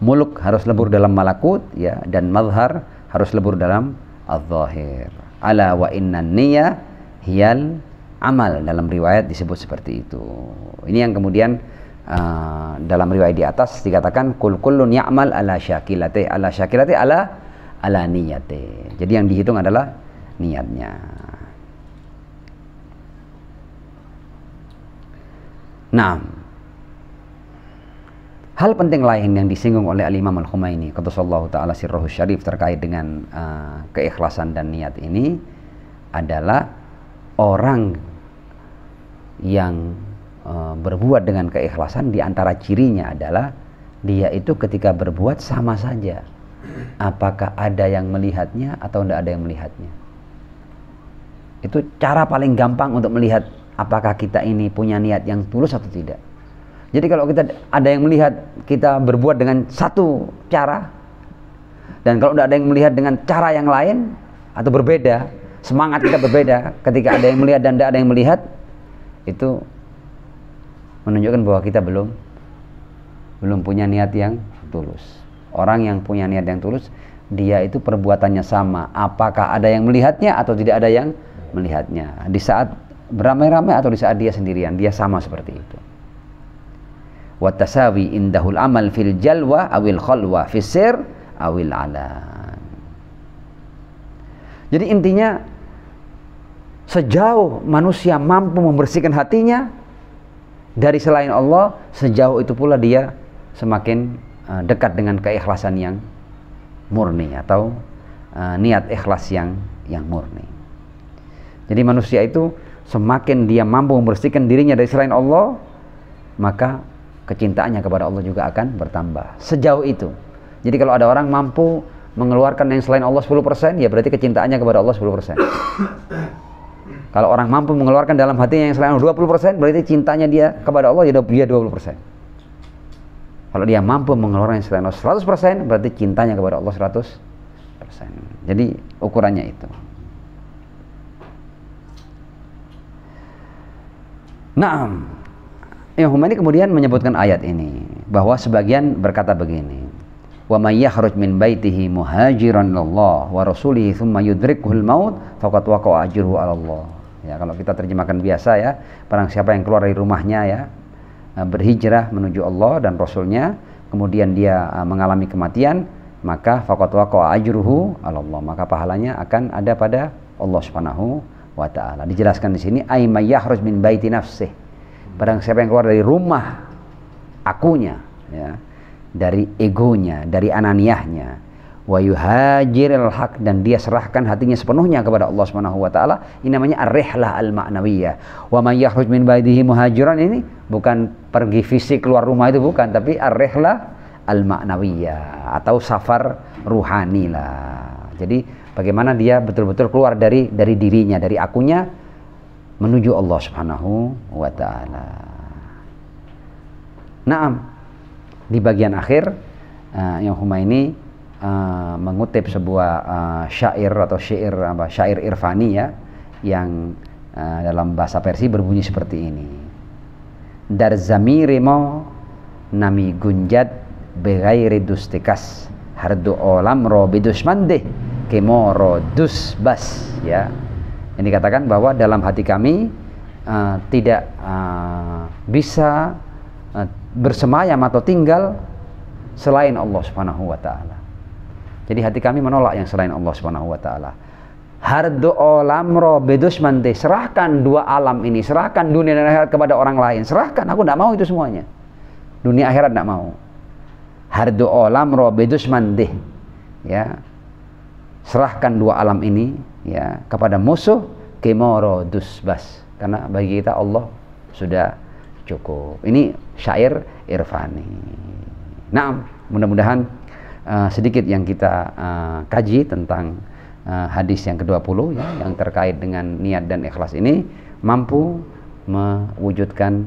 Muluk harus lebur dalam malakut, ya, dan mazhar harus lebur dalam az-zahir. Ala wa innan niyya hiyal amal. Dalam riwayat disebut seperti itu. Ini yang kemudian dalam riwayat di atas dikatakan kullun ya'mal ala syakilati ala niyati. Jadi yang dihitung adalah niatnya. Nah, hal penting lain yang disinggung oleh Al-Imam Al-Khumaini qaddasallahu ta'ala sirruhu syarif terkait dengan keikhlasan dan niat ini adalah orang yang berbuat dengan keikhlasan, di antara cirinya adalah dia itu ketika berbuat sama saja, apakah ada yang melihatnya atau tidak ada yang melihatnya. Itu cara paling gampang untuk melihat apakah kita ini punya niat yang tulus atau tidak. Jadi kalau kita ada yang melihat kita berbuat dengan satu cara, dan kalau tidak ada yang melihat dengan cara yang lain atau berbeda, semangat kita berbeda, ketika ada yang melihat dan tidak ada yang melihat, itu menunjukkan bahwa kita belum punya niat yang tulus. Orang yang punya niat yang tulus, dia itu perbuatannya sama, apakah ada yang melihatnya atau tidak ada yang melihatnya. Di saat beramai-ramai atau di saat dia sendirian, dia sama seperti itu. Wa tasawi indahul amal fil jalwa awil khalwa fis sir awil alan. Jadi intinya, sejauh manusia mampu membersihkan hatinya dari selain Allah, sejauh itu pula dia semakin dekat dengan keikhlasan yang murni atau niat ikhlas yang murni. Jadi manusia itu semakin dia mampu membersihkan dirinya dari selain Allah, maka kecintaannya kepada Allah juga akan bertambah. Sejauh itu. Jadi kalau ada orang mampu mengeluarkan yang selain Allah 10%, ya berarti kecintaannya kepada Allah 10%. Kalau orang mampu mengeluarkan dalam hatinya yang selain Allah 20%, berarti cintanya dia kepada Allah dia 20%. Kalau dia mampu mengeluarkan yang selain Allah 100%, berarti cintanya kepada Allah 100%. Jadi ukurannya itu. Naam. Imam Khumaini kemudian menyebutkan ayat ini, bahwa sebagian berkata begini, wa may yakhruj min baitihi muhajiran ilallah wa rasulihi thumma yudrikuhul maut faqad waqa'a ajruhu 'ala Allah. Ya, kalau kita terjemahkan biasa ya, barang siapa yang keluar dari rumahnya ya, berhijrah menuju Allah dan Rasulnya, kemudian dia mengalami kematian, maka faqad waqa'a ajruhu 'ala Allah, maka pahalanya akan ada pada Allah Subhanahu wa taala. Dijelaskan di sini ay may yakhruj min baiti nafsih, barang siapa yang keluar dari rumah akunya ya, dari egonya, dari ananiyahnya, wa yuhajiril haq, dan dia serahkan hatinya sepenuhnya kepada Allah Subhanahu wa taala. Ini namanya ar-rihlah al-ma'nawiyah. Wa may yakhruj min baitihi muhajiran, ini bukan pergi fisik keluar rumah itu bukan, tapi ar-rihlah al-ma'nawiyah atau safar ruhani lah. Jadi bagaimana dia betul-betul keluar dari dirinya, dari akunya menuju Allah Subhanahu wa taala. Naam. Di bagian akhir Imam Khumaini mengutip sebuah syair atau syair irfani ya, yang dalam bahasa Persia berbunyi seperti ini. Dar zamirimo nami gunjat beghairi dustikas hardu olam ro bidusmandeh kemoro dusbas ya. Yang dikatakan bahwa dalam hati kami tidak bisa bersemayam atau tinggal selain Allah Subhanahu wa taala. Jadi hati kami menolak yang selain Allah Subhanahu wa taala. Hardu olam ro bedusmante, serahkan dua alam ini, serahkan dunia dan akhirat kepada orang lain. Serahkan, aku tidak mau itu semuanya. Dunia akhirat tidak mau. Hardu olam ro bedusmante, ya. Serahkan dua alam ini ya kepada musuh, kemoro dusbas, karena bagi kita Allah sudah cukup. Ini syair irfani. Nah, mudah-mudahan sedikit yang kita kaji tentang hadis yang ke-20 ya, yang terkait dengan niat dan ikhlas ini mampu mewujudkan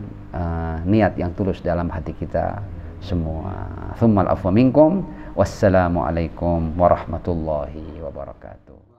niat yang tulus dalam hati kita semua. Tsummal afwa minkum. Wassalamualaikum warahmatullahi wabarakatuh.